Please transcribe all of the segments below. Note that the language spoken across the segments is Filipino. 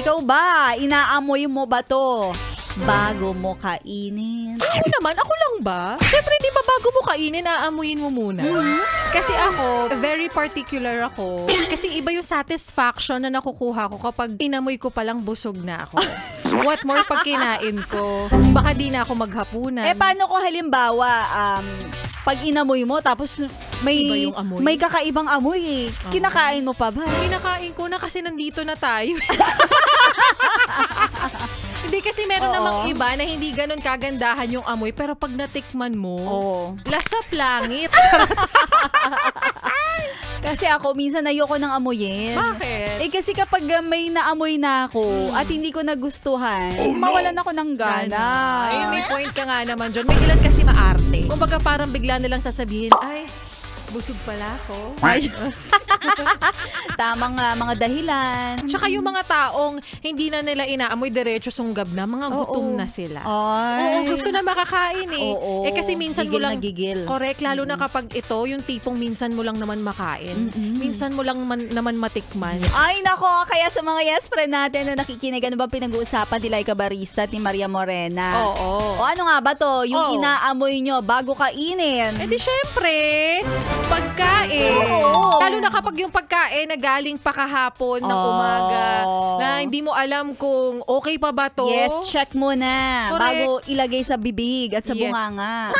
Ikaw ba? Inaamoy mo ba to bago mo kainin? Ako naman, ako lang ba? Siyempre, di ba bago mo kainin, aamuyin mo muna? Kasi ako, very particular ako. Kasi iba yung satisfaction na nakukuha ko kapag inamoy ko palang busog na ako. What more pag kinain ko? Baka di na ako maghapunan. Paano ko halimbawa, pag inamoy mo, tapos Iba yung amoy? may kakaibang amoy eh. Kinakain mo pa ba? Kinakain ko na kasi nandito na tayo. Hindi kasi meron namang iba na hindi ganun kagandahan yung amoy, pero pag natikman mo, lasap langit. Kasi ako, minsan ayoko nang amoyin. Bakit? Kasi kapag may naamoy na ako at hindi ko nagustuhan, mawalan ako ng gana. Ay, may point ka nga naman dyan. May ilan kasi maarte. Kumbaga parang bigla nilang sasabihin, ay, busog pala ako. Tamang mga dahilan. Tsaka yung mga taong hindi na nila inaamoy, diretso sunggab na, mga gutom na sila. Oo, gusto na makakain eh. Kasi minsan mo lang, correct, lalo na kapag ito, yung tipong minsan mo lang naman makain. Minsan mo lang naman matikman. Ay nako, kaya sa mga yes friend natin na nakikinig, ano ba pinag-uusapan ni Laika Barista at ni Maria Morena? O ano nga ba to? Yung inaamoy nyo bago kainin? Di syempre, pagkain. Lalo na kapag yung pagkain na galing pa kahapon ng umaga, na hindi mo alam kung okay pa ba to. Yes, check mo na. Correct. Bago ilagay sa bibig at sa bunganga.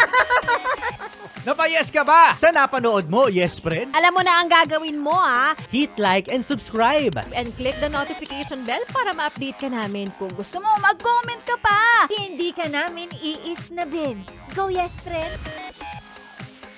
Napayes ka ba sa napanood mo, yes friend? Alam mo na ang gagawin mo, ha? Hit like and subscribe. And click the notification bell para ma-update ka namin. Kung gusto mo, mag-comment ka pa. Hindi ka namin iisnabin. Go, yes, friend!